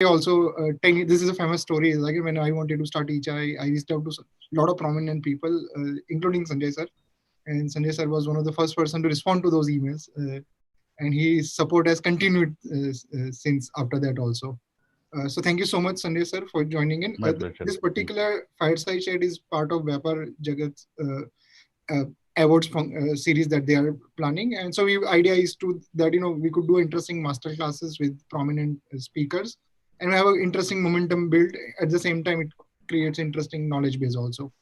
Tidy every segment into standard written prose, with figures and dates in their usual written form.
also, this is a famous story. Like when I wanted to start 𝐅𝐈, I reached out to a lot of prominent people, including Sanjay sir. And Sanjay sir was one of the first person to respond to those emails. And his support has continued since after that also. So thank you so much, Sanjay sir, for joining in. My pleasure. This particular fireside chat is part of Vyapar Jagat's uh, awards series that they are planning. And so idea is to that, we could do interesting master classes with prominent speakers and we have an interesting momentum built. At the same time, it creates interesting knowledge base also.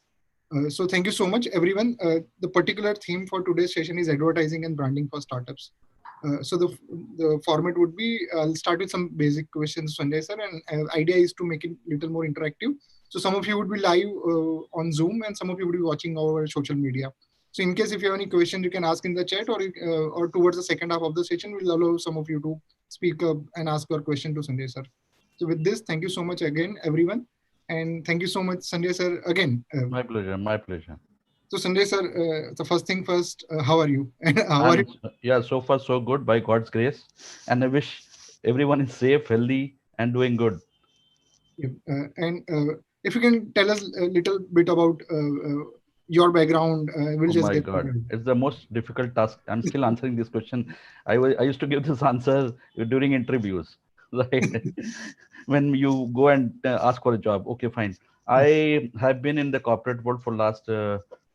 So thank you so much, everyone. The particular theme for today's session is advertising and branding for startups. So the format would be, I'll start with some basic questions, Sanjay sir, and idea is to make it a little more interactive. So some of you would be live on Zoom and some of you would be watching our social media. So in case if you have any questions, you can ask in the chat or towards the second half of the session, we'll allow some of you to speak up and ask your question to Sanjay sir. So with this, thank you so much again, everyone. And thank you so much, Sanjay sir, again. My pleasure. My pleasure. So Sanjay sir, the first thing first, how are you? And how are you? Yeah, so far so good by God's grace. And I wish everyone is safe, healthy, and doing good. Yep. And if you can tell us a little bit about your background, we'll Oh just my get God, started. it's the most difficult task. I'm still answering this question. I used to give this answer during interviews, right? When you go and ask for a job. Okay, fine. I have been in the corporate world for last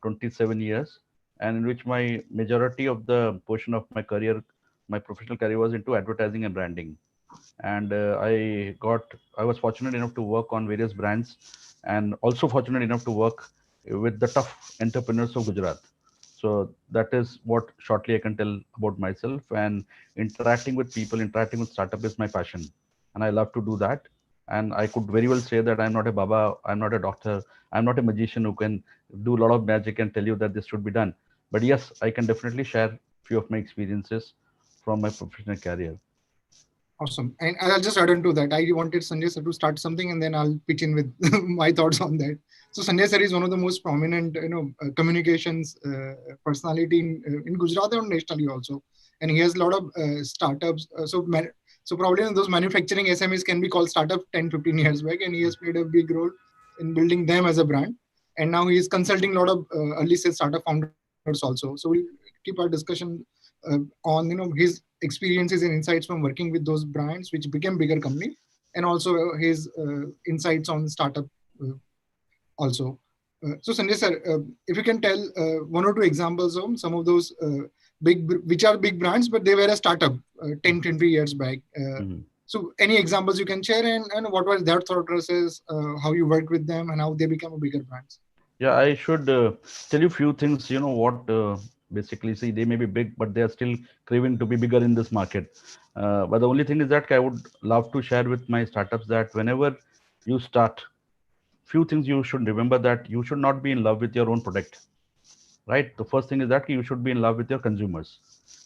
27 years, and in which my majority of the portion of my career, my professional career was into advertising and branding. And I was fortunate enough to work on various brands, and also fortunate enough to work with the tough entrepreneurs of Gujarat. So that is what shortly I can tell about myself. And interacting with people, interacting with startup is my passion, and I love to do that. And I could very well say that I'm not a baba, I'm not a doctor, I'm not a magician who can do a lot of magic and tell you that this should be done. But yes, I can definitely share few of my experiences from my professional career. Awesome. And I'll just add on to that. I wanted Sanjay sir to start something and then I'll pitch in with my thoughts on that. So Sanjay sir is one of the most prominent, communications personality in Gujarat and nationally also. And he has a lot of startups. So probably those manufacturing SMEs can be called startup 10, 15 years back. And he has played a big role in building them as a brand. And now he is consulting a lot of early stage startup founders also. So we'll keep our discussion on his experiences and insights from working with those brands which became bigger company, and also his insights on startup uh, also. So Sanjay sir, if you can tell one or two examples of some of those which are big brands, but they were a startup 10, 20 years back. Mhm. So any examples you can share, and what was their thought process, how you worked with them, and how they become a bigger brands. Yeah, I should tell you few things. You know what? Basically, see, they may be big, but they are still craving to be bigger in this market. But the only thing is that I would love to share with my startups that whenever you start, few things you should remember that you should not be in love with your own product, right? The first thing is that you should be in love with your consumers.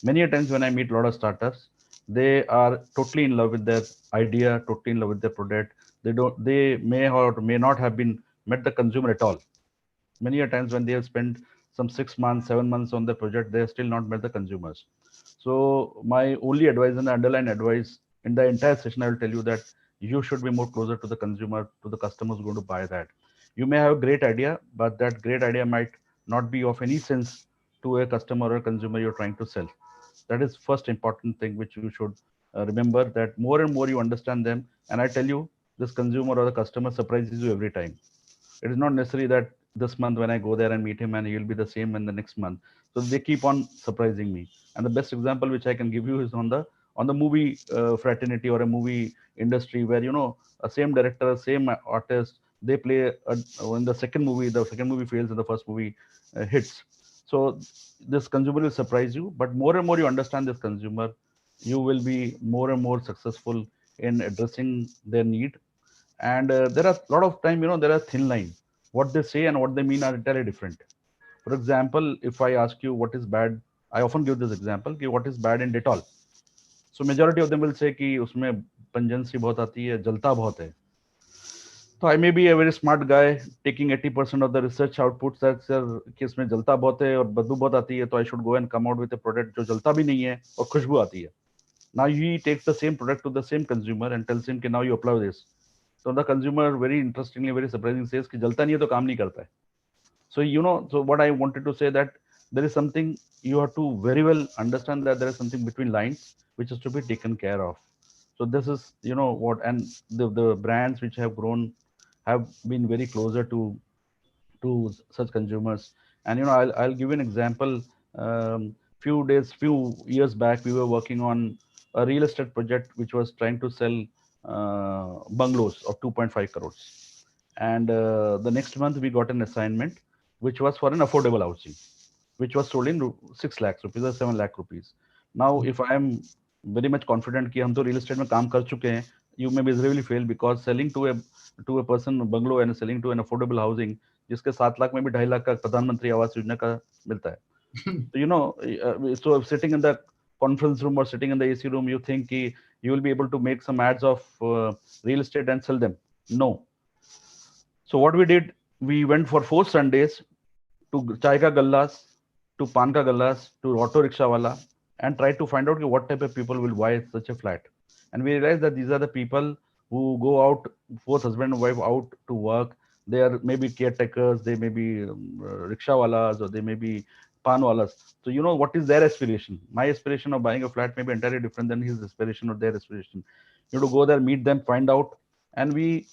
Many a times when I meet a lot of startups, they are totally in love with their idea, totally in love with their product. They may or may not have been met the consumer at all. Many a times when they have spent some 6 months, 7 months on the project, they have still not met the consumers. So my only advice and the underlying advice in the entire session, I will tell you that you should be more closer to the consumer, to the customers going to buy that. You may have a great idea, but that great idea might not be of any sense to a customer or a consumer you're trying to sell. That is first important thing which you should remember, that more and more you understand them. And I tell you, this consumer or the customer surprises you every time. It is not necessary that this month when I go there and meet him and he will be the same in the next month. So they keep on surprising me. And the best example which I can give you is on the movie fraternity or a movie industry, where a same director, same artist, they play in the second movie fails and the first movie hits. So this consumer will surprise you, but more and more you understand this consumer, you will be more and more successful in addressing their need. And there are a lot of time, there are thin line. What they say and what they mean are entirely different. For example, if I ask you what is bad, I often give this example कि what is bad in Dettol. So majority of them will say कि उसमें pungency बहुत आती है, जलता बहुत है. So I may be a very smart guy taking 80% of the research outputs that कि इसमें जलता बहुत है और बदबू बहुत आती है, तो I should go and come out with a product जो जलता भी नहीं है और खुशबू आती है. Now he takes the same product to the same consumer and tells him, "कि now you apply this." So the consumer, very interestingly, very surprising, says, "कि जलता नहीं है तो काम नहीं करता है." So so what I wanted to say that there is something you have to very well understand, that there is something between lines which is to be taken care of. So this is what, and the brands which have grown have been very closer to such consumers. And I'll give you an example. Few years back, we were working on a real estate project which was trying to sell bungalows of 2.5 crores. And the next month we got an assignment which was for an affordable housing, which was sold in 6 lakhs rupees or 7 lakh rupees. Now, if I am very much confident कि हम तो real estate में काम कर चुके हैं, you may miserably fail, because selling to a person bungalow and selling to an affordable housing जिसके 7 लाख में भी 2.5 लाख का प्रधानमंत्री आवास योजना का मिलता है. So so sitting in the conference room or sitting in the AC room, you think you will be able to make some ads of real estate and sell them. No. So what we did, we went for 4 Sundays to chai ka gallas, to pan ka gallas, to auto rickshaw wala, and tried to find out what type of people will buy such a flat. And we realized that these are the people who go out, both husband and wife, out to work. They are maybe caretakers, they may be rickshaw walas, or they may be pan walas. So what is their aspiration? My aspiration of buying a flat may be entirely different than his aspiration or their aspiration. You have to go there, meet them, find out, and we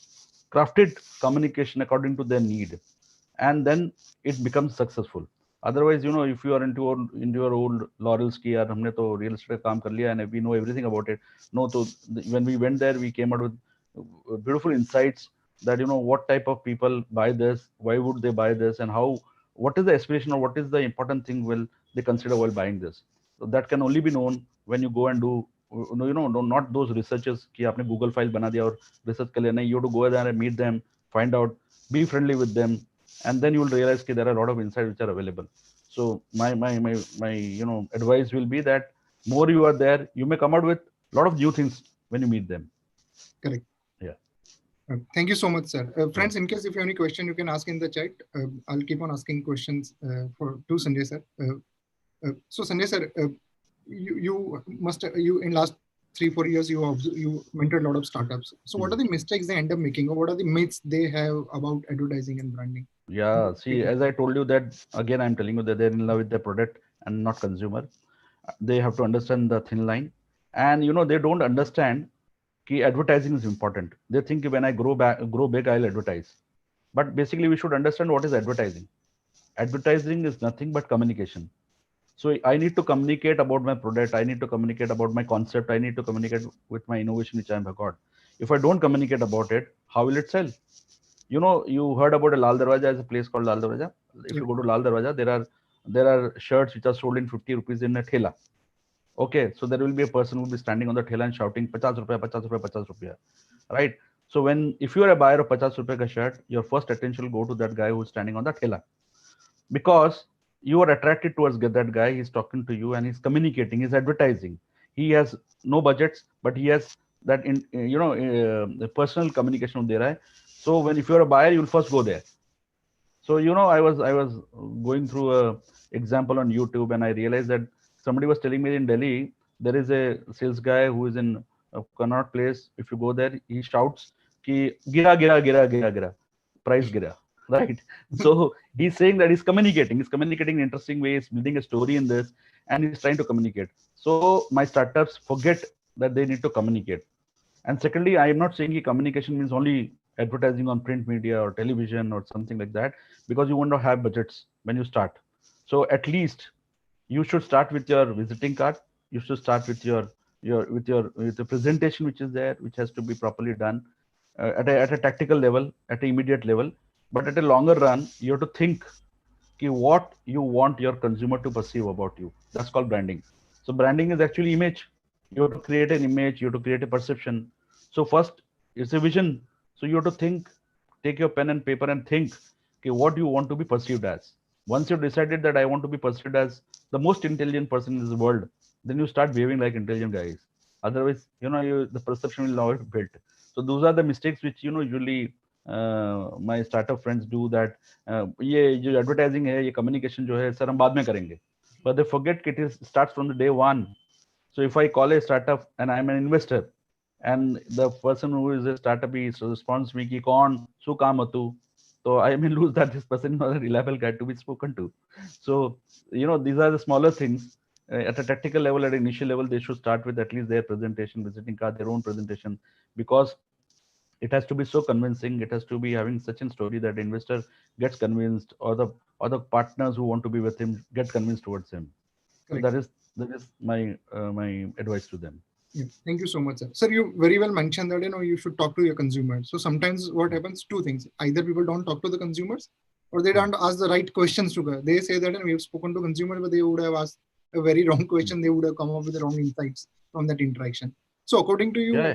crafted communication according to their need, and then it becomes successful. Otherwise, if you are into your old laurels ki yaar humne to real estate ka kaam kar liya and we know everything about it. No, so when we went there, we came out with beautiful insights that what type of people buy this, why would they buy this, and what is the aspiration or what is the important thing will they consider while buying this. So that can only be known when you go and do not those researchers कि आपने Google file बना दिया और research कर लिया. नहीं, you have to go there and meet them, find out, be friendly with them, and then you will realize that there are a lot of insights which are available. So my advice will be that more you are there, you may come out with a lot of new things when you meet them. Correct. Yeah. Thank you so much, sir. Friends, in case if you have any question, you can ask in the chat. I'll keep on asking questions to Sanjay sir. So Sanjay sir, you in last 3-4 years you mentored a lot of startups. So what are the mistakes they end up making, or what are the myths they have about advertising and branding? Yeah, see, as I told you that, again, I'm telling you that they're in love with their product and not consumer. They have to understand the thin line. And, they don't understand that advertising is important. They think when I grow big, I'll advertise. But basically, we should understand what is advertising. Advertising is nothing but communication. So I need to communicate about my product. I need to communicate about my concept. I need to communicate with my innovation, which I have got. If I don't communicate about it, how will it sell? You heard about a Lal Darwaja, as a place called Lal Darwaja. If you go to Lal Darwaja, there are shirts which are sold in 50 rupees in a thela. Okay, so there will be a person who will be standing on the thela and shouting 50 rupiya, 50 rupiya, 50 rupiya, right? So if you are a buyer of 50 rupiya ka shirt, your first attention will go to that guy who is standing on the thela, because you are attracted towards that guy. He's talking to you and he's communicating, he's advertising. He has no budgets, but he has that the personal communication there. So if you're a buyer, you'll first go there. So I was going through a example on YouTube, and I realized that somebody was telling me in Delhi there is a sales guy who is in a Connaught Place. If you go there, he shouts ki gira gira gira gira gira, price gira, right? So he's saying that he's communicating in interesting ways, building a story in this, and he's trying to communicate. So my startups forget that they need to communicate. And secondly, I am not saying communication means only advertising on print media or television or something like that, because you won't have budgets when you start. So at least you should start with your visiting card. You should start with with the presentation which is there, which has to be properly done at a tactical level, at an immediate level. But at a longer run, you have to think what you want your consumer to perceive about you. That's called branding. So branding is actually image. You have to create an image, you have to create a perception. So first, it's a vision. So you have to think, take your pen and paper and think, what do you want to be perceived as? Once you've decided that I want to be perceived as the most intelligent person in this world, then you start behaving like intelligent guys. Otherwise, the perception will not be built. So those are the mistakes which usually my startup friends do, that ये जो advertising है, ये communication जो है, sir हम बाद में करेंगे. But they forget it starts from the day one. So if I call a startup and I'm an investor, and the person who is a startup is responds me ki kaun su kaam hatu, so I may lose that this person is not a reliable guy to be spoken to. So these are the smaller things. At a tactical level, at an initial level, they should start with at least their presentation, visiting card, their own presentation, because it has to be so convincing. It has to be having such a story that the investor gets convinced, or the partners who want to be with him get convinced towards him. So Correct. that is my advice to them. Yeah. Thank you so much, sir. Sir, you very well mentioned that you should talk to your consumers. So sometimes what happens, two things: either people don't talk to the consumers, or they don't ask the right questions to. They say that we have spoken to consumers, but they would have asked a very wrong question. They would have come up with the wrong insights from that interaction. So according to you, Yeah.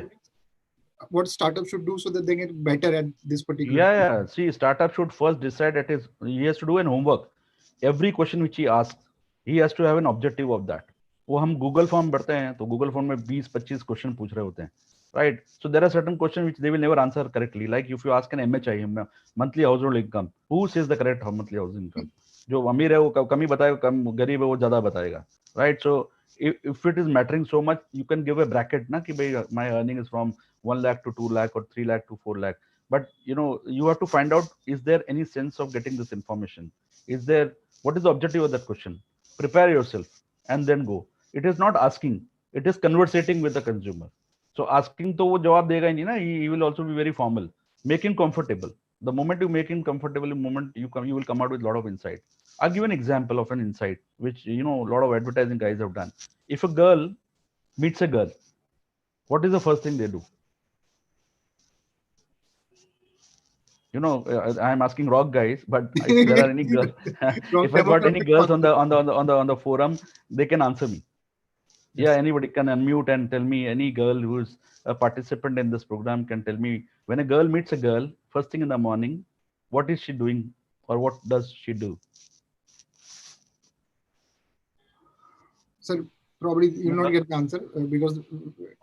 what startups should do so that they get better at this particular? Yeah. See, startup should first decide he has to do an homework. Every question which he asks, he has to have an objective of that. वो हम Google form भरते हैं तो Google form में 20-25 question पूछ रहे होते हैं, right? So there are certain questions which they will never answer correctly. Like if you ask an MHI, monthly household income, who says the correct monthly household income? जो अमीर है वो कम ही बताएगा, कम गरीब है वो ज्यादा बताएगा, right? So if it is mattering so much, you can give a bracket ना कि भाई my earning is from 1 lakh to 2 lakh or 3 lakh to 4 lakh. But you have to find out, is there any sense of getting this information? What is the objective of that question? Prepare yourself and then go. It is not asking, it is conversating with the consumer. So asking to wo jawab dega hi nahi na, he will also be very formal. Make him comfortable. The moment you make him comfortable, the moment you will come out with a lot of insight. I'll give an example of an insight which a lot of advertising guys have done. If a girl meets a girl, what is the first thing they do? I'm asking rock guys, but if there are any girls, if I got any girls on the forum, they can answer me. Yes. Yeah, anybody can unmute and tell me. Any girl who's a participant in this program can tell me, when a girl meets a girl first thing in the morning, what is she doing, or what does she do? Sir, probably you will not get the answer because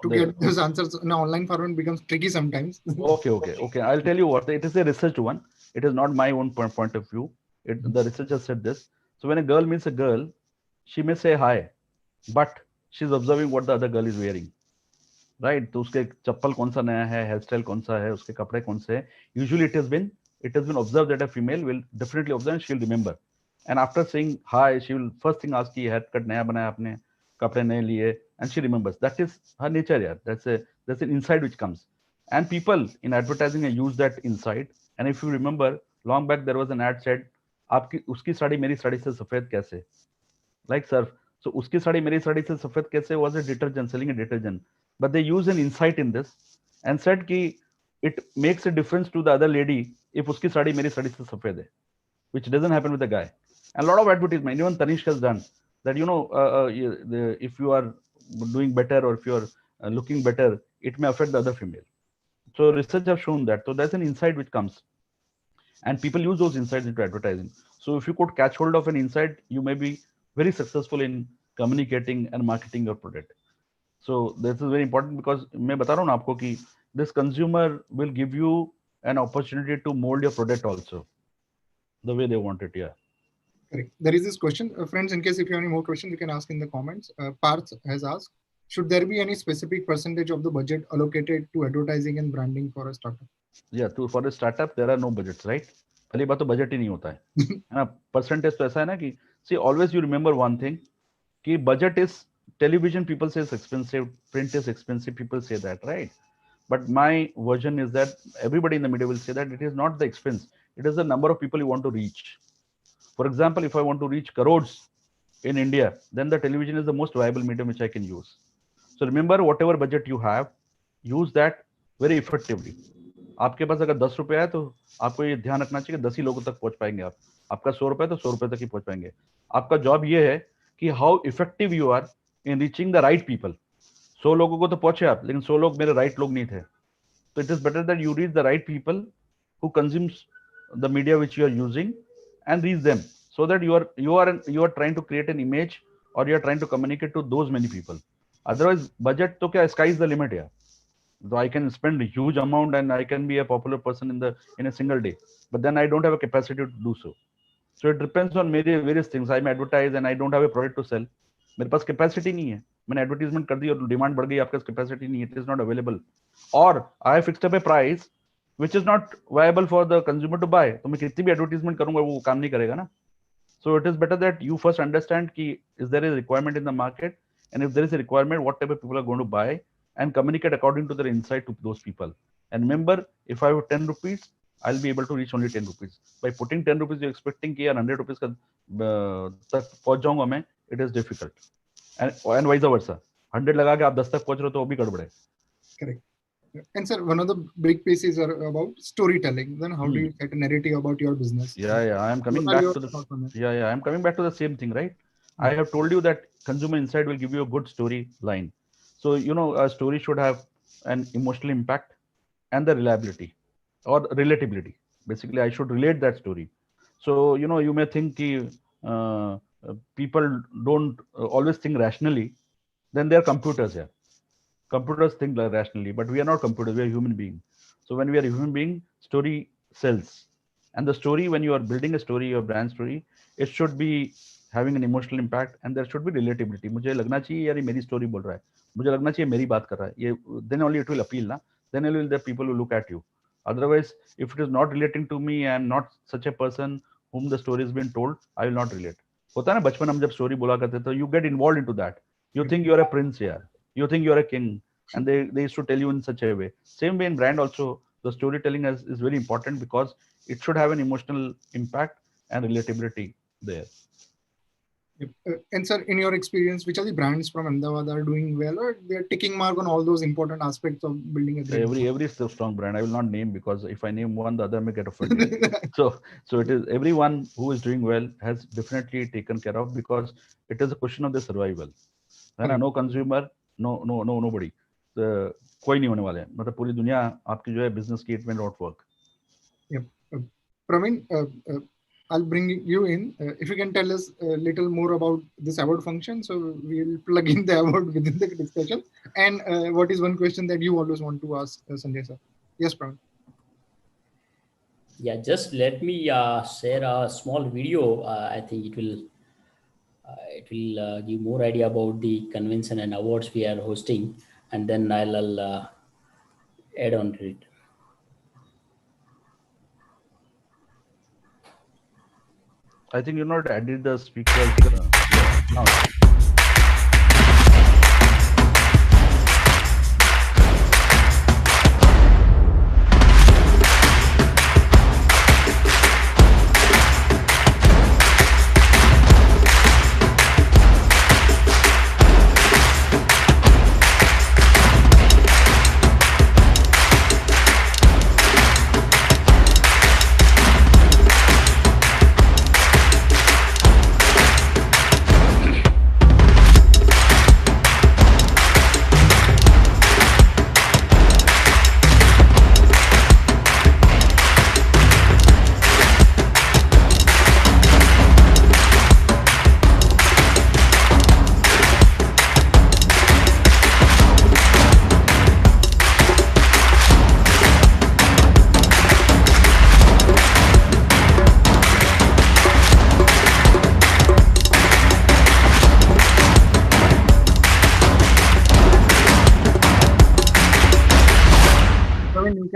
to get those answers in an online format becomes tricky sometimes. Okay. I'll tell you what. It is a research one. It is not my own point of view. The researcher said this. So when a girl meets a girl, she may say hi, but she's observing what the other girl is wearing. Right? तो उसके चप्पल कौन सा नया है, hair style कौन सा है, उसके कपड़े कौन से हैं. Usually it has been observed that a female will definitely observe and she'll remember. And after saying hi, she will first thing ask कि haircut नया बनाया आपने, कपड़े नए लिए, and she remembers. That is her nature, yeah. That's an insight which comes. And people in advertising use that insight. And if you remember, long back there was an ad said, आपकी उसकी साड़ी मेरी साड़ी से सफेद कैसे? Like surf. So उसकी साड़ी मेरी साड़ी से सफेद कैसे was a detergent, selling a detergent. But they use an insight in this and said कि it makes a difference to the other lady if उसकी साड़ी मेरी साड़ी से सफेद है, which doesn't happen with the guy. And a lot of advertisement, even Tanishq has done that. If you are doing better or if you are looking better, it may affect the other female. So research have shown that. So that's an insight which comes, and people use those insights into advertising. So if you could catch hold of an insight, you may be very successful in communicating and marketing your product. So this is very important because मैं बता रहा हूँ ना आपको कि this consumer will give you an opportunity to mold your product also the way they want it. Yeah. Correct. There is this question, friends. In case if you have any more questions, you can ask in the comments. Parth has asked, should there be any specific percentage of the budget allocated to advertising and branding for a startup? Yeah, for a startup there are no budgets, right? पहली बात तो budget ही नहीं होता है ना. Percentage तो ऐसा है ना कि see, always you remember one thing कि budget is television, people say it's expensive, print is expensive, people say that, right? But my version is that everybody in the media will say that it is not the expense, it is the number of people you want to reach. For example, if I want to reach crores in India, then the television is the most viable medium which I can use. So remember, whatever budget you have, use that very effectively. आपके पास अगर 10 रुपए है तो आपको ये ध्यान रखना चाहिए कि 10 ही लोगों तक पहुंच पाएंगे आप. आपका 100 रुपए तो 100 रुपए तक ही पहुंच पाएंगे. आपका जॉब ये है कि how effective you are in reaching the right people. 100 लोगों को तो पहुंचे आप, लेकिन 100 लोग मेरे राइट लोग नहीं थे. तो it is better that you reach the right people who consumes the media which you are using and reach them, so that you are trying to create an image, or you are trying to communicate to those many people. Otherwise budget to kya, sky is the limit here. So I can spend a huge amount and I can be a popular person in a single day, but then I don't have a capacity to do so. So it depends on various things. I may advertise and I don't have a product to sell. मेरे पास capacity नहीं है. मैंने advertisement कर दी और demand बढ़ गई, आपके capacity नहीं है, इट इज नॉट अवेलेबल, और I fixed up a price which is not viable for the consumer to buy, तो मैं कितनी भी एडवर्टीजमेंट करूंगा वो काम नहीं करेगा ना. So it is better that you first understand ki is there a requirement in the market, and if there is a requirement, what type of people are going to buy, and communicate according to their insight to those people. And remember, if I have 10 rupees, I'll be able to reach only 10 rupees. By putting 10 rupees, you're expecting कि यार 100 rupees का तक पहुंच जाऊंगा मैं, it is difficult. And vice versa. 100 लगा के आप 10 तक पहुंच रहे हो तो वो भी गड़बड़ है. Correct. And sir, one of the big pieces are about storytelling. Then how do you set a narrative about your business? Yeah. I am coming back to the I am coming back to the same thing, right? I have told you that consumer insight will give you a good storyline. So a story should have an emotional impact and the reliability or relatability. Basically, I should relate that story. So you may think people don't always think rationally. Then they are computers here. Computers think rationally, but we are not computers, we are human beings. So when we are a human being, story sells. And the story, when you are building a story, your brand story, it should be having an emotional impact, and there should be relatability. मुझे लगना चाहिए यार ये मेरी story बोल रहा है, मुझे लगना चाहिए मेरी बात कर रहा है, ये then only it will appeal ना, then only the people will look at you. Otherwise, if it is not relating to me and not such a person whom the story has been told, I will not relate. होता है ना, बचपन हम जब story बोला करते थे, you get involved into that. You think you are a prince here. You think you're a king, and they used to tell you in such a way. Same way in brand also, the storytelling is very important because it should have an emotional impact and relatability there. And sir, in your experience, which of the brands from Ahmedabad are doing well, or they're ticking mark on all those important aspects of building a great every strong brand? I will not name, because if I name one, the other may get offended. so it is everyone who is doing well has definitely taken care of, because it is a question of their survival. No consumer, nobody, कोई नहीं होने वाले हैं, मतलब पूरी दुनिया आपकी जो है बिजनेस की, it will not work. Praveen, I'll bring you in. If you can tell us a little more about this award function, so we'll plug in the award within the discussion. And what is one question that you always want to ask Sanjay sir? Yes, Praveen. Yeah, just let me share a small video. I think it will give more idea about the convention and awards we are hosting, and then I'll add on to it. I think you're not added the speakers now.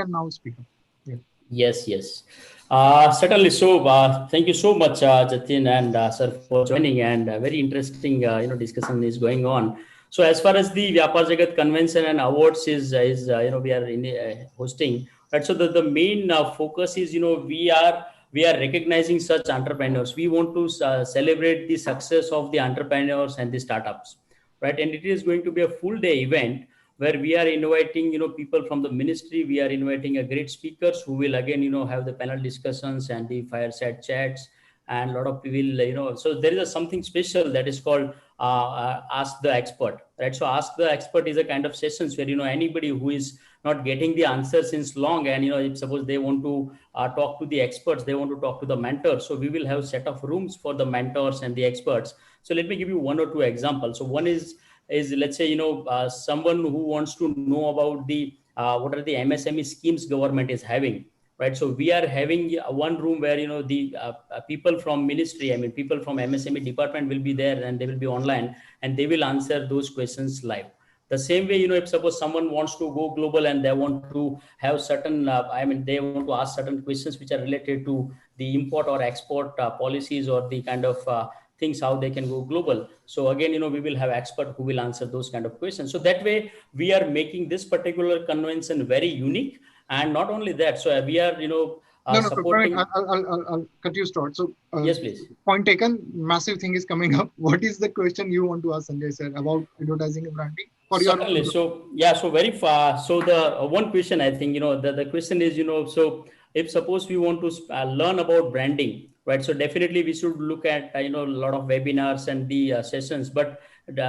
Now speak up. Yes. Certainly. So thank you so much, Jatin and sir, for joining, and very interesting discussion is going on. So as far as the Vyapar Jagat convention and awards is we are hosting, right? So the main focus is we are recognizing such entrepreneurs. We want to celebrate the success of the entrepreneurs and the startups, right? And it is going to be a full day event where we are inviting people from the ministry. We are inviting a great speakers who will again have the panel discussions and the fireside chats, and a lot of people so there is something special that is called ask the expert, right? So ask the expert is a kind of sessions where anybody who is not getting the answer since long, and if suppose they want to talk to the experts, they want to talk to the mentors, so we will have set of rooms for the mentors and the experts. So let me give you one or two examples. So one is let's say someone who wants to know about the what are the MSME schemes government is having, right? So we are having one room where, the people from ministry, I mean, people from MSME department will be there, and they will be online, and they will answer those questions live. The same way, if suppose someone wants to go global and they want to have certain, they want to ask certain questions which are related to the import or export policies, or the kind of things, how they can go global. So again, we will have expert who will answer those kind of questions. So that way we are making this particular convention very unique. And not only that, so we are, No, supporting. I'll cut you short. So, Yes, please. point taken. Massive thing is coming up. What is the question you want to ask Sanjay sir about advertising and branding? Certainly. So yeah, so very far. So the one question, I think, the question is, so if suppose we want to learn about branding, right? So definitely we should look at, a lot of webinars and the sessions. But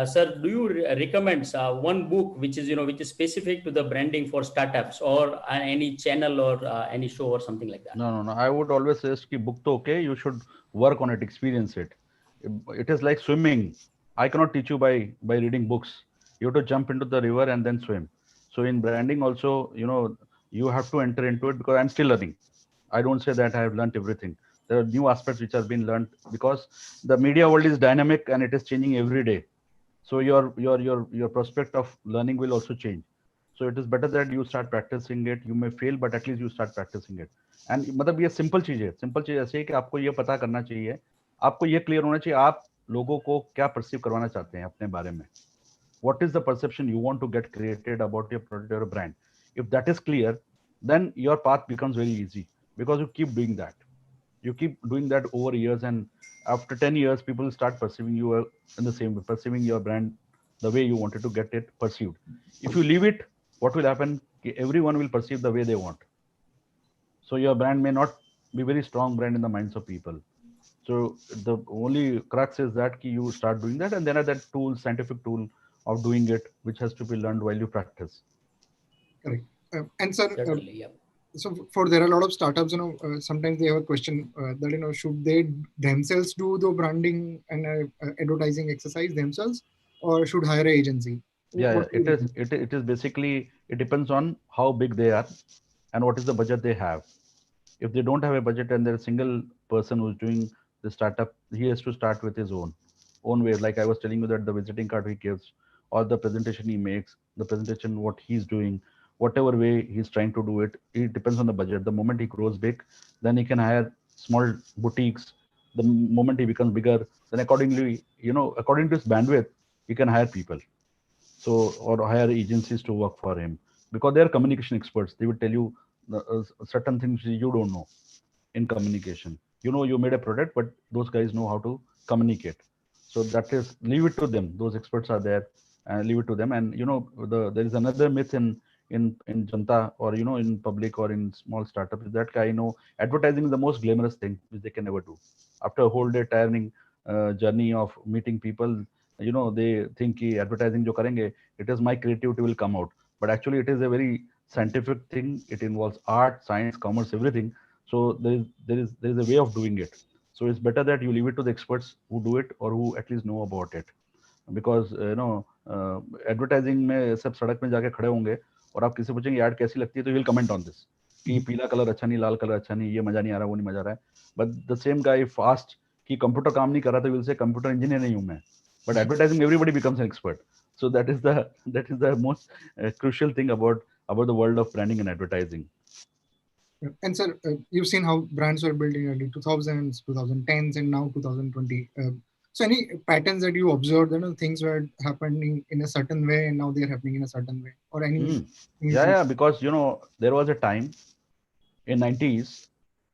sir, do you recommend one book which is, which is specific to the branding for startups, or any channel, or any show or something like that? No. I would always suggest ki book to okay, you should work on it, experience it. It is like swimming. I cannot teach you by reading books. You have to jump into the river and then swim. So in branding also, you have to enter into it, because I'm still learning. I don't say that I have learned everything. There are new aspects which have been learned, because the media world is dynamic and it is changing every day. So your prospect of learning will also change. So it is better that you start practicing it. You may fail, but at least you start practicing it. And मतलब ये simple चीज ऐसे है कि आपको ये पता करना चाहिए, आपको ये क्लियर होना चाहिए आप लोगों को क्या परसीव करवाना चाहते हैं अपने बारे में. What is the perception you want to get created about your product or brand? If that is clear, then your path becomes very easy, because you keep doing that. You keep doing that over years, and after 10 years, people start perceiving you in the same way, perceiving your brand the way you wanted to get it perceived. If you leave it, what will happen? Everyone will perceive the way they want. So your brand may not be very strong brand in the minds of people. So the only crux is that you start doing that, and then that tool, scientific tool of doing it, which has to be learned while you practice. Correct. And sir, certainly, yeah. So there are a lot of startups, sometimes they have a question that, should they themselves do the branding and advertising exercise themselves, or should hire an agency? Yeah, it is basically, it depends on how big they are and what is the budget they have. If they don't have a budget and they're a single person who's doing the startup, he has to start with his own way. Like I was telling you, that the visiting card he gives, or the presentation he makes, the presentation what he's doing, whatever way he's trying to do it, it depends on the budget. The moment he grows big, then he can hire small boutiques. The moment he becomes bigger, then accordingly, according to his bandwidth, he can hire people. So, or hire agencies to work for him, because they are communication experts. They will tell you certain things you don't know in communication. You made a product, but those guys know how to communicate. So that is, leave it to them. Those experts are there, and leave it to them. And there is another myth in Janta, or in public, or in small startups, is that advertising is the most glamorous thing which they can ever do. After a whole day tiring journey of meeting people, they think advertising jo karenge, it is my creativity will come out. But actually it is a very scientific thing. It involves art, science, commerce, everything. So there is a way of doing it. So it's better that you leave it to the experts who do it, or who at least know about it. Because advertising में सब सड़क में जाके खड़े होंगे, और आप किसी पूछेंगे यार कैसी लगती है, तो विल कमेंट ऑन दिस कि पीला कलर अच्छा नहीं, लाल कलर अच्छा नहीं, ये मजा नहीं आ रहा, वो नहीं मजा आ रहा है. But the same guy fast कि कंप्यूटर काम नहीं कर रहा, तो विल से कंप्यूटर इंजीनियर नहीं हूं मैं. But advertising, everybody becomes an expert. So that is the most crucial thing about the world of branding and advertising. And sir, you've seen how brands were built in early 2000s, 2010s, and now 2020. So any patterns that you observed, things were happening in a certain way, and now they're happening in a certain way, or any? Yeah, because there was a time in 90s,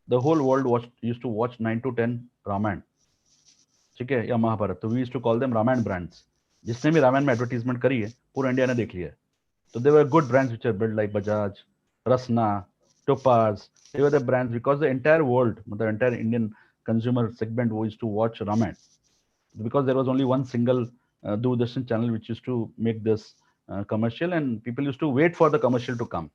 the whole world used to watch 9 to 10 Ramayana. ठीक है, या महाभारत. तो we used to call them Ramayana brands. जिसने भी रामायण में advertisement करी है, पूरा इंडिया ने देख लिया है. तो they were good brands which are build like Bajaj, Rasna, Topaz. They were the brands, because the entire world, the entire Indian consumer segment used to watch Ramayana, because there was only one single Doordarshan channel which used to make this commercial, and people used to wait for the commercial to come.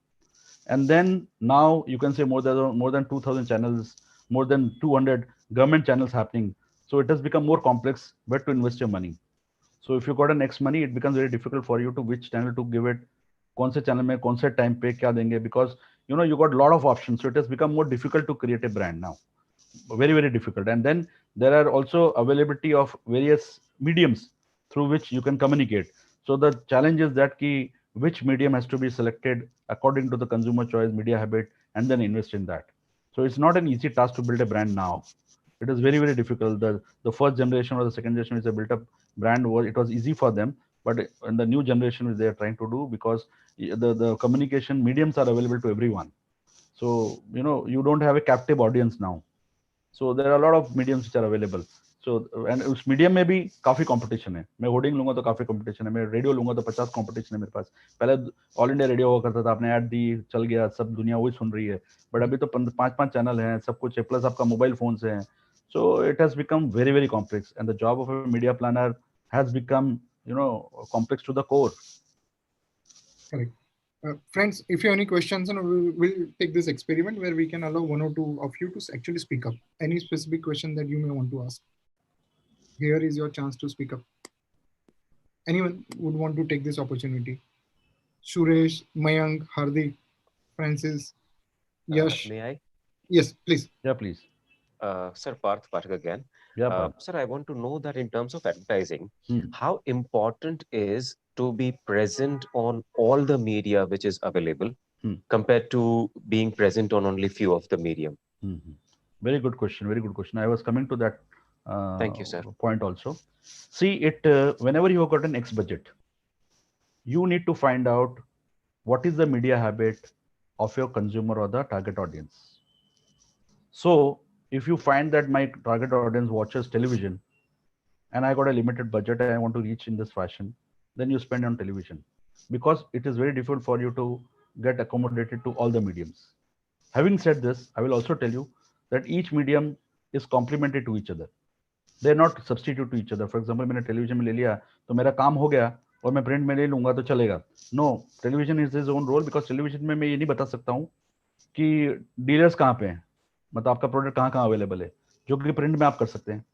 And then now you can say more than 2,000 channels, more than 200 government channels happening. So it has become more complex where to invest your money. So if you got an X money, it becomes very difficult for you to which channel to give it, कौन से channel में कौन से time पे क्या देंगे, because you got a lot of options. So it has become more difficult to create a brand now. Very, very difficult. And then there are also availability of various mediums through which you can communicate. So the challenge is that which medium has to be selected according to the consumer choice, media habit, and then invest in that. So it's not an easy task to build a brand now. It is very, very difficult. The first generation or the second generation which they built up brand, it was easy for them. But in the new generation which they are trying to do, because the communication mediums are available to everyone. So, you don't have a captive audience now. So there are a lot of mediums which are available. So and उस medium में भी काफी competition है. मैं hoarding लूंगा तो काफी competition है, मैं रेडियो लूंगा तो 50 कंपटीशन है मेरे पास. पहले ऑल इंडिया रेडियो हुआ करता था, आपने ऐड दी, चल गया, सब दुनिया वही सुन रही है. बट अभी तो 5-5 चैनल हैं, सब कुछ है, प्लस आपका मोबाइल फोन से है. So it has become very, very complex, and the job of a media planner has become complex to the core. Correct. Friends, if you have any questions, we'll take this experiment where we can allow one or two of you to actually speak up. Any specific question that you may want to ask, here is your chance to speak up. Anyone would want to take this opportunity? Suresh, Mayank, Hardik, Francis, Yash. May I? Yes, please. Yeah, please. Sir, Parth Pathak again. Yeah, sir, I want to know that in terms of advertising, how important is to be present on all the media which is available compared to being present on only few of the medium? Very good question. Very good question. I was coming to that Thank you, sir. point also. See, whenever you have got an X budget, you need to find out what is the media habit of your consumer or the target audience. So if you find that my target audience watches television and I got a limited budget and I want to reach in this fashion, then you spend on television, because it is very difficult for you to get accommodated to all the mediums. Having said this, I will also tell you that each medium is complementary to each other. They are not substitute to each other. For example, मैंने television में ले लिया तो मेरा काम हो गया और मैं print में ले लूंगा तो चलेगा. No, television is its own role, because television में मैं ये नहीं बता सकता हूँ कि dealers कहाँ पे हैं, मतलब आपका प्रोडक्ट कहाँ कहाँ अवेलेबल है, जो कि प्रिंट में आप कर सकते हैं.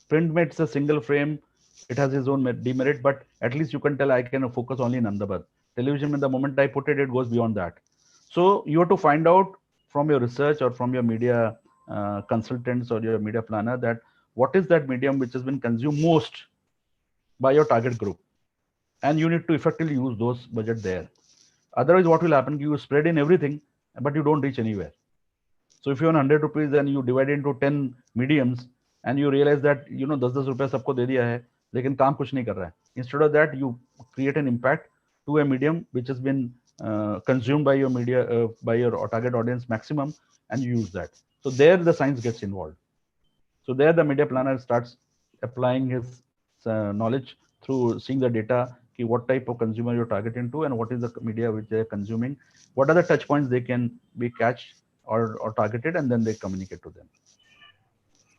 प्रिंट में it's a single frame, it has its own demerit, but at least you can tell I can focus only in Ahmedabad. Television, the moment I put it, it goes beyond that. So you have to find out from your research or from your media consultants or your media planner that what is that medium which has been consumed most by your target group, and you need to effectively use those budget there. Otherwise, what will happen? You spread in everything, but you don't reach anywhere. So if you have 100 rupees and you divide it into 10 mediums, and you realize that 10 रुपए सबको दे दिया है, लेकिन काम कुछ नहीं कर रहा है. Instead of that, you create an impact to a medium which has been consumed by your media, by your target audience maximum, and you use that. So there the science gets involved. So there the media planner starts applying his knowledge through seeing the data, what type of consumer you're targeting to, and what is the media which they're consuming, what are the touch points they can be catched or targeted, and then they communicate to them.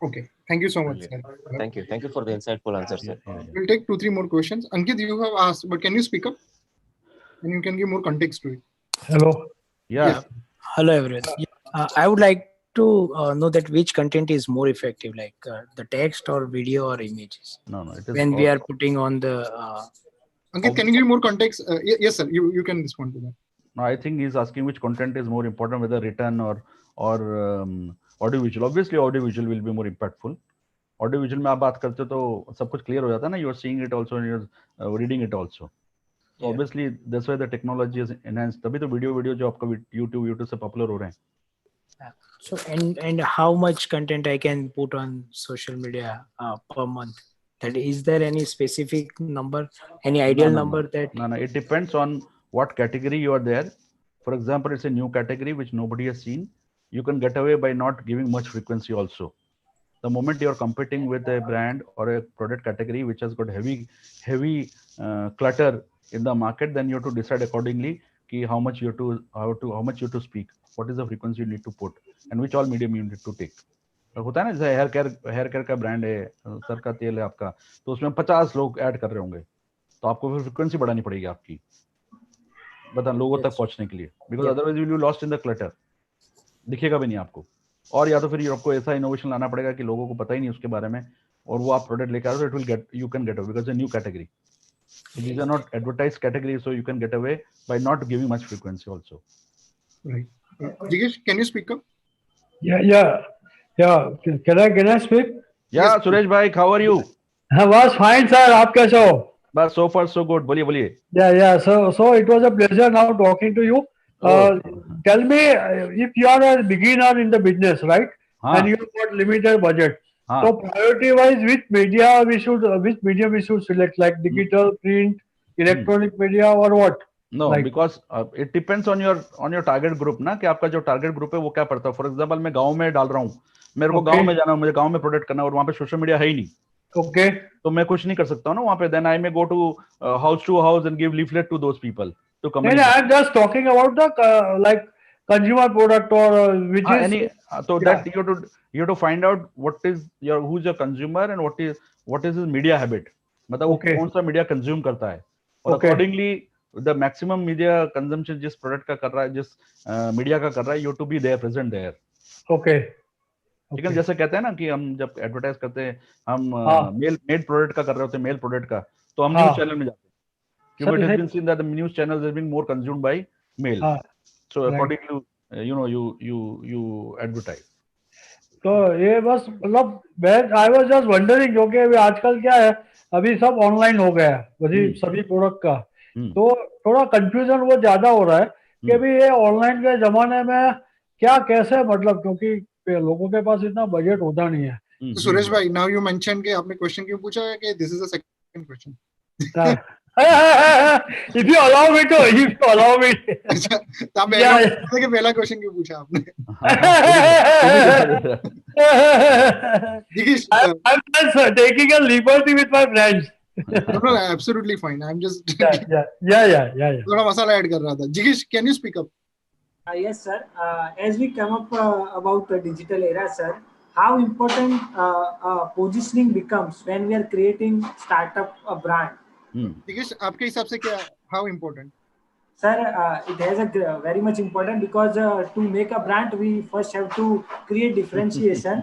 Okay, thank you so much, sir. Thank you for the insightful answer, sir. We'll take 2-3 more questions. Ankit, you have asked, but can you speak up and you can give more context to it? Hello. Yeah. Hello everyone. I would like to know that which content is more effective, like the text or video or images. No, it is when we are putting on the. Ankit, can you give more context? Yes, sir. You can respond to that. No, I think he's asking which content is more important, whether written or audiovisual. Obviously, audiovisual will be more impactful. Audiovisual में आप बात करते हो तो सब कुछ clear हो जाता है ना. You are seeing it also and you are reading it also. So obviously that's why the technology is enhanced. तभी तो video जो आपका YouTube से popular हो रहे हैं. So and how much content I can put on social media per month? That is there any specific number, any ideal number that? No. It depends on what category you are there. For example, it's a new category which nobody has seen. You can get away by not giving much frequency also. The moment you are competing with a brand or a product category which has got heavy clutter in the market, then you have to decide accordingly how much you have to speak, what is the frequency you need to put, and which all medium you need to take. होता है ना, जैसे hair care का brand है, sir का तेल है आपका, तो उसमें 50 लोग ऐड कर रहे होंगे, तो आपको फिर फ्रीक्वेंसी बढ़ानी पड़ेगी आपकी, लोगों तक पहुंचने के लिए, because otherwise you lost in the clutter, दिखेगा भी नहीं आपको. और या तो फिर आपको ऐसा इनोवेशन लाना पड़ेगा कि लोगों को पता ही नहीं उसके बारे में, और वो आप प्रोडक्ट लेकर आ रहे हो, you can get away because it's a new category. These are not advertised categories, so you can get away by not giving much frequency also. Right. Jigesh, can you speak up? Yeah. Can I speak? Yeah, Yes, Suresh bhai, how are you? Was fine, sir. आप कैसे हो? But so far so good. बोलिए बोलिए. Yeah. So it was a pleasure now talking to you. Oh, Tell me, if you are a beginner in the business, right? And हाँ, you have got limited budget. हाँ. So priority wise, which medium we should select, like digital, print, electronic media, or what? No, Like, because it depends on your target group ना, कि आपका जो target group है वो क्या पड़ता है. For example, मैं गांव में डाल रहा हूँ, मेरे को गांव okay, में जाना है, मुझे गांव में प्रोडक्ट करना है और वहाँ पे सोशल मीडिया है ही नहीं, okay. तो मैं कुछ नहीं कर सकता हूँ ना वहाँ पे. Then I may go to house and give leaflet to those people to No, communicate. I'm just talking about the like consumer product or which is So yeah. that you have to find out who's your consumer and what is his media habit. मतलब वो Okay. कौन सा media consume करता है और Okay. Accordingly the maximum media consumption जिस product का कर रहा है, जिस मीडिया का कर रहा है, you to be there, present there. Okay. ठीक है, जैसे कहते हैं ना कि हम जब एडवर्टाइज करते हैं, हम हाँ. मेड प्रोडक्ट का कर रहे होते हैं, मेल प्रोडक्ट का, तो हम हाँ. न्यूज चैनल में जाते हैं, क्योंकि इट हैज सही. Been seen that the news channels has been more consumed by male. हाँ. So Right. Accordingly you advertise. तो ये बस मतलब मैं आई वाज जस्ट वंडरिंग, क्योंकि अभी आजकल क्या है, अभी सब ऑनलाइन हो गया है सभी प्रोडक्ट का, तो थोड़ा कंफ्यूजन वो ज्यादा हो रहा है कि अभी ये ऑनलाइन के जमाने में क्या कैसे, मतलब क्योंकि लोगों के पास इतना बजट होता नहीं है. So, Suresh bhai, now you mentioned कि आपने क्वेश्चन क्यों पूछा है कि this is the second question. If you allow me to, अच्छा, तो आप पहला क्वेश्चन क्यों पूछा आपने? I'm just taking a liberty with my friends. No, absolutely fine. I'm just Yeah. थोड़ा मसाला ऐड कर रहा था. Jigesh, can you speak up? Yes, sir. As we come up about the digital era, sir, how important positioning becomes when we are creating startup a brand? Jigesh, आपके हिसाब से क्या? How important? Sir, it has a very much important, because to make a brand, we first have to create differentiation.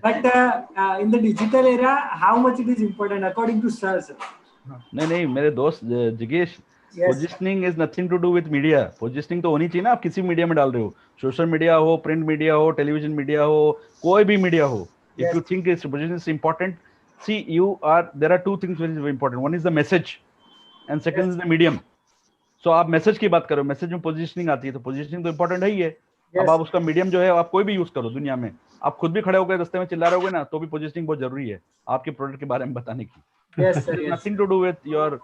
But in the digital era, how much it is important according to sir? नहीं मेरे दोस्त जिगेश, positioning is nothing to do with media. Positioning तो होनी चाहिए ना, आप किसी मीडिया में डाल रहे हो, सोशल मीडिया हो, प्रिंट मीडिया हो, टेलीविजन मीडिया हो, कोई भी मीडिया हो. If you think it's positioning is important, see there are two things which is important. One is the message and second is the medium. So आप message की बात करो, message में पोजिशनिंग आती है, तो पोजिशनिंग तो इंपॉर्टेंट है ही है. अब आप उसका मीडियम जो है आप कोई भी यूज करो दुनिया में, आप खुद भी खड़े होकर रास्ते में चिल्ला रहे होगे ना, तो भी पोजिशनिंग बहुत जरूरी है आपके प्रोडक्ट के बारे में बताने की. Yes, sir. Nothing to do with your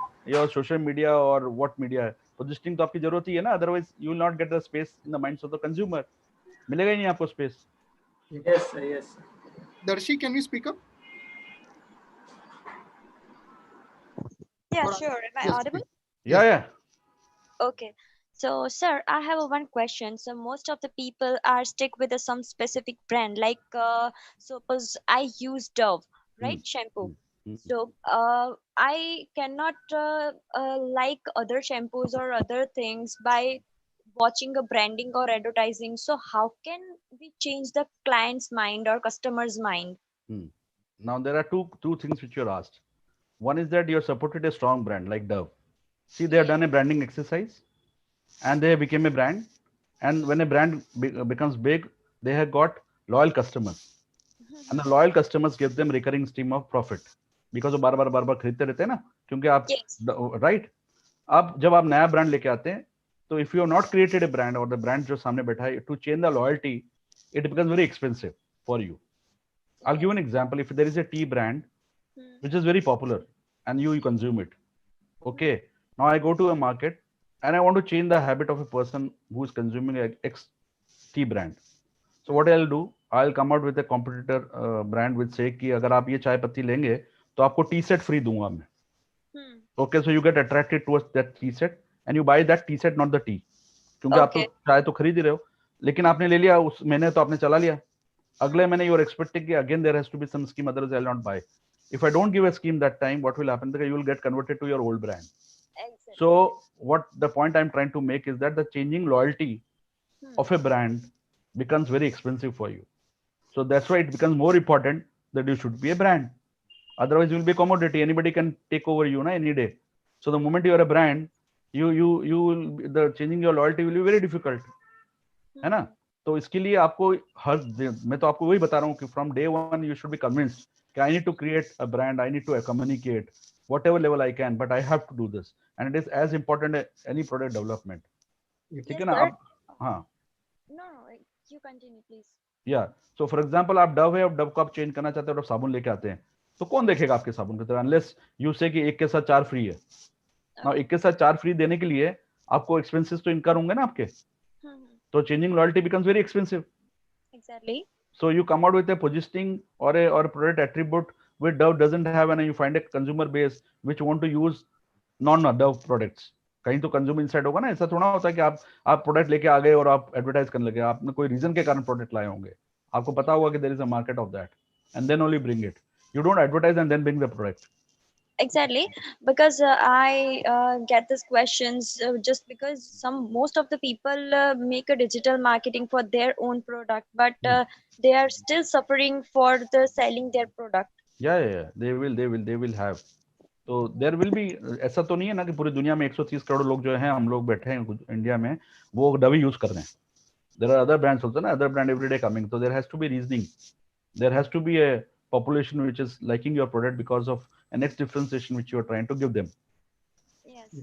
social media or what media. Positioning तो आपकी जरूरत ही है ना, otherwise you will not get the space in the minds of the consumer. मिलेगा ही नहीं आपको space. Yes, sir. Yes. Darshi, can you speak up? Yeah, sure. Am I audible? Yeah. Okay. So, sir, I have one question. So, most of the people are stick with some specific brand, like suppose I use Dove, right? Shampoo. So, I cannot like other shampoos or other things by watching a branding or advertising. So, how can we change the client's mind or customer's mind? Now, there are two things which you're asked. One is that you're supported a strong brand like Dove. See, they have done a branding exercise and they became a brand. And when a brand becomes big, they have got loyal customers. And the loyal customers give them recurring stream of profit. Because वो बार बार खरीदते रहते हैं ना, क्योंकि आप right. अब जब आप नया ब्रांड लेके आते हैं, तो if you have not created a brand और द ब्रांड जो सामने बैठा है, to change the loyalty it becomes very expensive for you. I will give an example. If there is a tea brand which is very popular and you consume it, okay, now I go to a market and I want to change the habit of a person who is consuming a X tea brand. So what I'll do, I'll come out with a competitor brand which say कि अगर आप ये चाय पत्ती लेंगे तो आपको T set free दूंगा मैं. Okay, so you get attracted towards that T set and you by that T set, not the T, क्योंकि आप तो चाय तो खरीद ही रहे हो, लेकिन आपने ले लिया उस महीने, तो आपने चला लिया. अगले महीने यू आर एक्सपेक्टिंग कि again there has to be some scheme, otherwise I will not buy. If I don't give a scheme that time, what will happen? You will get converted to your old brand. Exactly. So what the point I'm trying to make is that the changing loyalty of a brand becomes very expensive for you. So that's why it becomes more important that you should be a brand. Otherwise you will be a commodity. Anybody can take over you any day. So the moment you are a brand, the changing your loyalty will be very difficult, है ना? तो इसके लिए आपको मैं तो आपको वही बता रहा हूँ कि from day one you should be convinced कि I need to create a brand, I need to communicate whatever level I can, but I have to do this, and it is as important as any product development. ठीक है ना? आप हाँ. No, you continue please. Yeah. So for example, आप Dove है और Dove को आप चेंज करना चाहते हो और साबुन लेके आते हैं, तो कौन देखेगा आपके साबुन की तरह, अनलेस यू से कि एक के साथ 4 फ्री है. नाउ एक के साथ 4 फ्री देने के लिए आपको एक्सपेंसेस तो इनकर होंगे ना आपके. So changing loyalty becomes very expensive. Exactly. So you come out with a positioning or a product attribute which Dove doesn't have, and you find a consumer base which want to use non-Dove products. कहीं तो consumer inside होगा ना. ऐसा थोड़ा होता है कि आप प्रोडक्ट लेके आ गए और आप एडवर्टाइज करने लगे. आपने कोई रीजन के कारण प्रोडक्ट लाए होंगे, आपको पता होगा कि there is a market of that, and then only bring it. You don't advertise and then bring the product. Exactly, because I get these questions just because most of the people make a digital marketing for their own product, but they are still suffering for the selling their product. Yeah, they will have. तो there will be, ऐसा तो नहीं है ना कि पूरी दुनिया में 130 करोड़ लोग जो हैं, हम लोग बैठे हैं इंडिया में, वो डव यूज कर रहे हैं. There are other brands also ना, अदर ब्रांड एवरीडे कमिंग. तो there has to be reasoning, there has to be a population which is liking your product because of a next differentiation which you are trying to give them. Yes.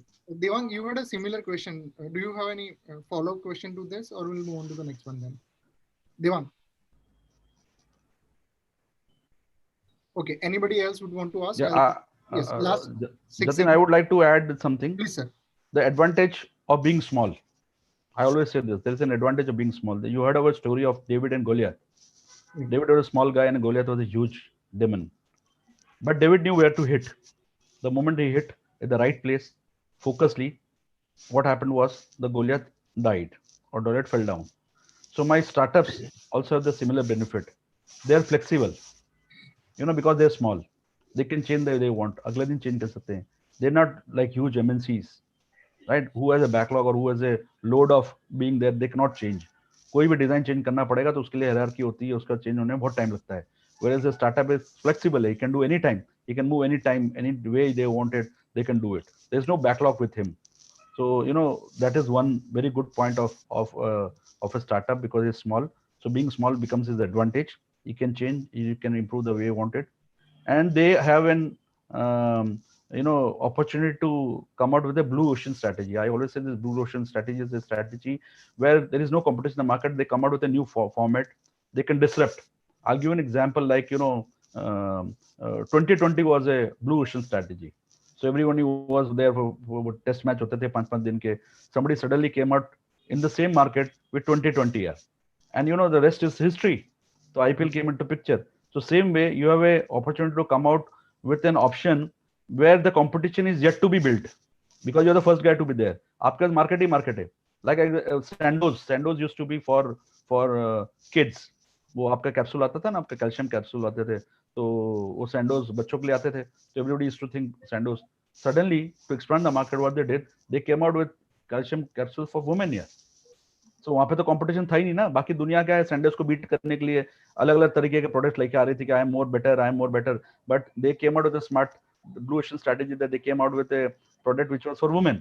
Devang, you had a similar question. Do you have any follow-up question to this, or we'll move on to the next one then? Devang. Okay. Anybody else would want to ask? Yeah. Yes. Last. Jatin, I would like to add something. Please, sir. The advantage of being small. I always say this. There is an advantage of being small. You heard our story of David and Goliath. David was a small guy and Goliath was a huge demon. But David knew where to hit. The moment he hit at the right place, focusedly, what happened was the Goliath died or Goliath fell down. So my startups also have the similar benefit. They are flexible, because they're small. They can change the way they want. अगले दिन change कर सकते हैं. They're not like huge MNCs, right? Who has a backlog or who has a load of being there, they cannot change. कोई भी design change करना पड़ेगा तो उसके लिए हायरार्की होती है, उसका चेंज होने में बहुत टाइम लगता है. Whereas a startup is flexible, he can do any time, he can move any time, any way they want it, they can do it. There's no backlog with him. So that is one very good point of a startup, because it's small. So being small becomes his advantage. He can change, he can improve the way he want it, and they have an opportunity to come out with a blue ocean strategy. I always say this blue ocean strategy is a strategy where there is no competition in the market. They come out with a new format. They can disrupt. I'll give an example, like 2020 was a blue ocean strategy. So everyone who was there for test match hote the 5 din ke, somebody suddenly came out in the same market with 2020 year, and the rest is history. So IPL came into picture. So same way, you have a opportunity to come out with an option where the competition is yet to be built, because you're the first guy to be there. आपके market ही market है. Like Sandoz used to be for kids. वो आपका capsule आता था ना, आपका calcium capsule आते थे, तो वो Sandoz बच्चों के लिए आते थे. So everybody used to think Sandoz. Suddenly, to expand the market, what they did, they came out with calcium capsules for women here. So वहाँ पे तो कंपटीशन था ही नहीं ना. बाकी दुनिया क्या है, सैंडल्स को बीट करने के लिए अलग अलग तरीके के प्रोडक्ट्स लेके आ रही थी कि I am more better, but they came out with a smart blue ocean strategy, that they came out with a product which was for women.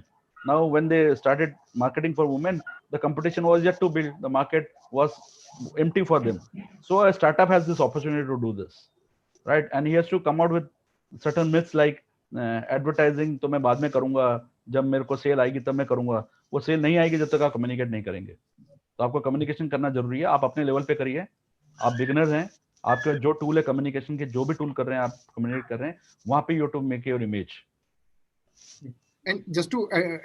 Now when they started marketing for women, the competition was yet to build, the market was empty for them. So a startup has this opportunity to do this, right? And he has to come out with certain myths like advertising तो मैं बाद में करूंगा, जब मेरे को cell आएगी तब मैं करूंगा. वो सेल नहीं आएगी जब तक आप कम्युनिकेट नहीं करेंगे. तो आपको कम्युनिकेशन करना जरूरी है. आप अपने लेवल पे करिए. आप बिगिनर्स हैं, आपके जो टूल है कम्युनिकेशन के, जो भी टूल कर रहे हैं, आप कम्युनिकेट कर रहे हैं, वहां पे you to make your image. And just to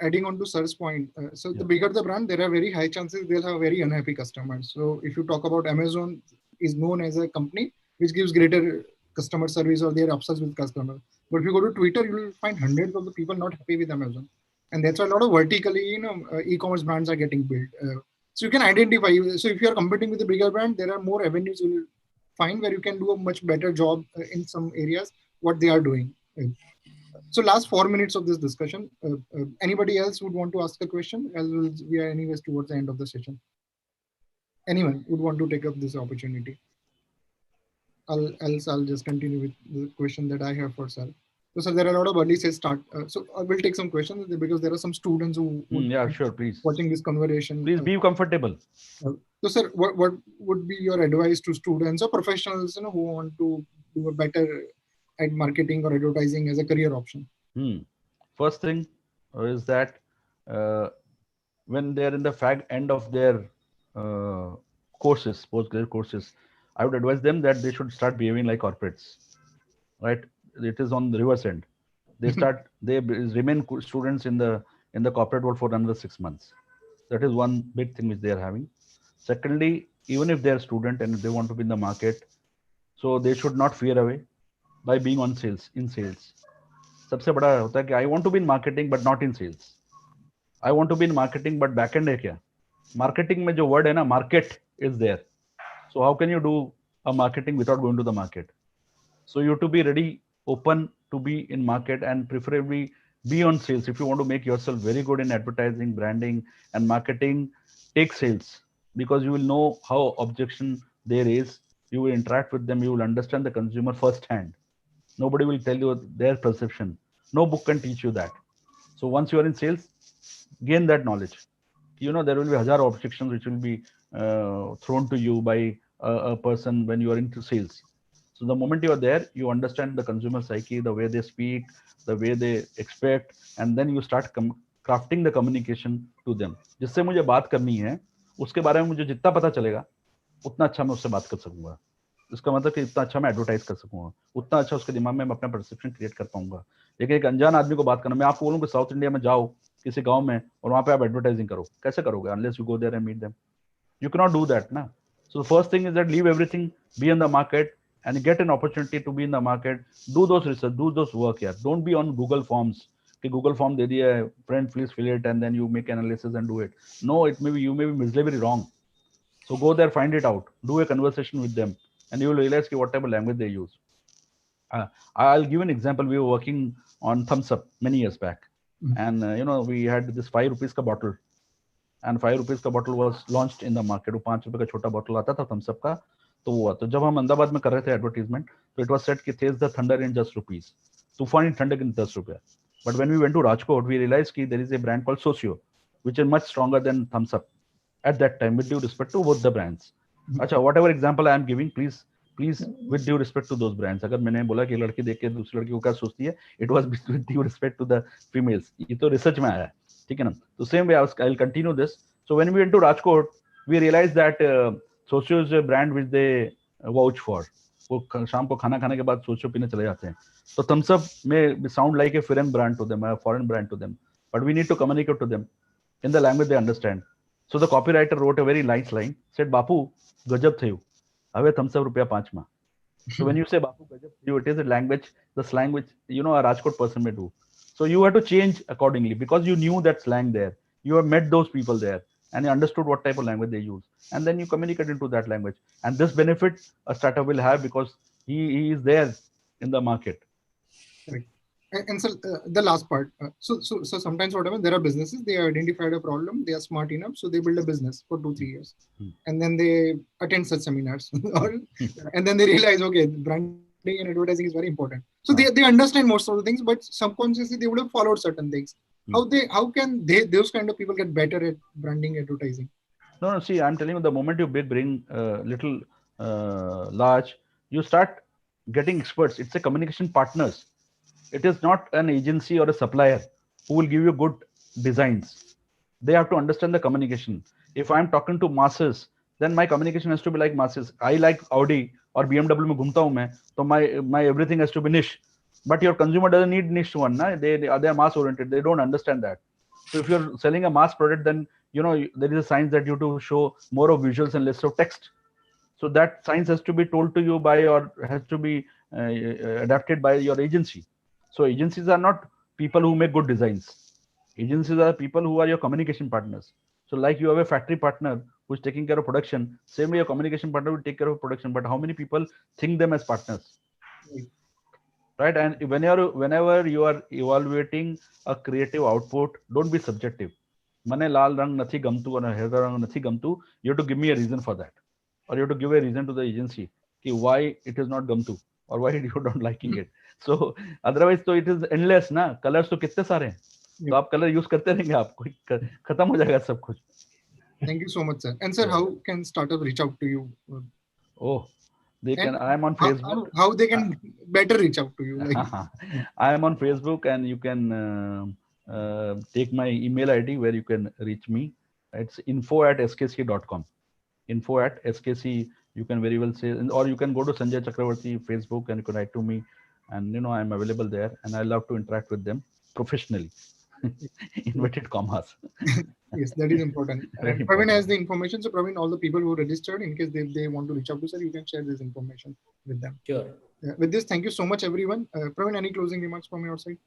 adding on to Sir's point, so the bigger the brand, there are very high chances they'll have very unhappy customers. So if you talk about Amazon, is known as a company which gives greater customer service, or they're obsessed with customers. But if you go to Twitter, you will find hundreds of the people not happy with Amazon, and that's why a lot of vertically, e-commerce brands are getting built. So you can identify. So if you are competing with a bigger brand, there are more avenues you will find where you can do a much better job in some areas what they are doing. So last 4 minutes of this discussion, anybody else would want to ask a question? As we are anyways towards the end of the session. Anyone would want to take up this opportunity? I'll just continue with the question that I have for Sir. So there are a lot of early stage start. So I will take some questions because there are some students who yeah, sure, please. Watching this conversation. Please be comfortable. So sir, what would be your advice to students or professionals, who want to do a better at marketing or advertising as a career option? First thing is that when they're in the end of their courses, postgraduate courses, I would advise them that they should start behaving like corporates, right? It is on the reverse end. They remain students in the corporate world for another 6 months. That is one big thing which they are having. Secondly, even if they are student and if they want to be in the market, so they should not fear away by being in sales. सबसे बड़ा होता है कि I want to be in marketing but not in sales. I want to be in marketing but back end है क्या? Marketing में जो word है ना, market is there. So how can you do a marketing without going to the market? So you have to be ready, open to be in market, and preferably be on sales. If you want to make yourself very good in advertising, branding, and marketing, take sales, because you will know how objection there is. You will interact with them. You will understand the consumer firsthand. Nobody will tell you their perception. No book can teach you that. So once you are in sales, gain that knowledge. There will be 1,000 objections which will be thrown to you by a person when you are into sales. So the moment you are there, you understand the consumer psyche, the way they speak, the way they expect, and then you start crafting the communication to them. जिससे मुझे बात करनी है, उसके बारे में मुझे जितना पता चलेगा, उतना अच्छा मैं उससे बात कर सकूंगा. इसका मतलब कि इतना अच्छा मैं एडवर्टाइज कर सकूंगा, उतना अच्छा उसके दिमाग में मैं अपना परसेप्शन क्रिएट कर पाऊंगा. लेकिन एक अनजान आदमी को बात करना, मैं आपको बोलूँ कि साउथ इंडिया में जाओ किसी गांव में और वहां पे आप एडवर्टाइजिंग करो, कैसे करोगे? Unless you go there and meet them. You cannot do that, na. So the first thing is that leave everything, be in the market, and get an opportunity to be in the market. Do those research, do those work here. Don't be on Google Forms. कि Google Form दे दिया है, friend please fill it, and then you make analysis and do it. No, you may be miserably wrong. So go there, find it out, do a conversation with them, and you will realize what type of language they use. I'll give an example. We were working on Thumbs Up many years back, and we had this 5 rupees ka bottle. And 5 rupees का bottle was launched in the market. वो 5 रुपए का छोटा bottle आता था Thums up का, तो वो तो जब हम अहमदाबाद में कर रहे थे एडवर्टीजमेंट, तो इट वाज सेट कि तेज द थंडर इन 10 रुपीस, तूफानी ठंडक इन 10 रुपए. But when we went to Rajkot, we realize कि there is a brand called Sosyo which is much stronger than Thums Up at that time, with due respect to both the brands. अच्छा, whatever example I am giving, please with due respect to those brands. अगर मैंने बोला कि लड़की देख के दूसरी लड़की को क्या सोचती है, it was with due respect to the females. ये तो रिसर्च में आया है, ठीक है ना. तो same way I will continue this. So when we went to Rajkot, we realized that Socio is a brand which they vouch for. वो शाम को खाना खाने के बाद सोचो पीने चले जाते हैं. तो Thumbs Up may sound like a foreign brand to them, a foreign brand to them, but we need to communicate to them in the language they understand. So the copywriter wrote a very nice line, said, "बापू गजब थे, हवे Thumbs Up ₹5 માં." So when you say बापू गजब थे, it is a language, the slang which a Rajkot person may do. So you have to change accordingly because you knew that slang there. You have met those people there, and you understood what type of language they use, and then you communicate into that language. And this benefit a startup will have because he is there in the market. Right. And so the last part. So sometimes whatever, there are businesses, they identified a problem, they are smart enough, so they build a business for 2-3 years, and then they attend such seminars, and then they realize, okay, branding and advertising is very important. So they understand most of the things, but subconsciously they would have followed certain things. How can those kind of people get better at branding, advertising? No, see, I'm telling you, the moment you bring little large, you start getting experts. It's a communication partners. It is not an agency or a supplier who will give you good designs. They have to understand the communication. If I'm talking to masses, then my communication has to be like masses. I like Audi or BMW में घूमता हूँ मैं, तो my everything has to be niche. But your consumer doesn't need niche one, na? They are mass oriented. They don't understand that. So if you're selling a mass product, then there is a science that you have to show more of visuals and less of text. So that science has to be told to you by, or has to be adapted by your agency. So agencies are not people who make good designs. Agencies are people who are your communication partners. So like you have a factory partner who's taking care of production, same way your communication partner will take care of production. But how many people think them as partners? Right? And whenever you are evaluating a creative output, don't be subjective. મને લાલ રંગ નથી ગમતું અને હળદો રંગ નથી ગમતું. You have to give me a reason for that, or you have to give a reason to the agency कि why it is not ગમતું. or why you don't liking it? So otherwise तो it is endless ना, colors तो कितने सारे हैं, तो आप color use करते रहेंगे, आपको खत्म हो जाएगा सब कुछ. Thank you so much, sir. And sir, how can startup reach out to you? Oh, they can. I am on Facebook. How they can better reach out to you? Like, I am on Facebook, and you can take my email ID where you can reach me. It's info@skc.com. Info@skc. You can very well say, or you can go to Sanjay Chakravarti Facebook and you can write to me, and I'm available there, and I love to interact with them professionally. Inverted commas. Yes, that is important. Praveen has the information. So Praveen, all the people who registered, in case they want to reach out to sir, you can share this information with them. Sure. With this, thank you so much, everyone. Praveen, any closing remarks from your side?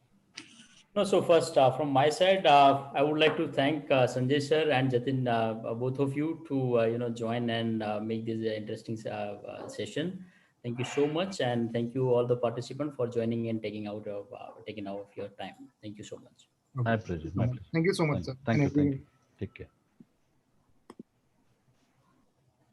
No, so first from my side, I would like to thank Sanjay sir and Jatin, both of you, to join and make this interesting session. Thank you so much, and thank you all the participants for joining and taking out of your time. Thank you so much. My pleasure. My pleasure. Thank you so much, sir. Thank you. Take care.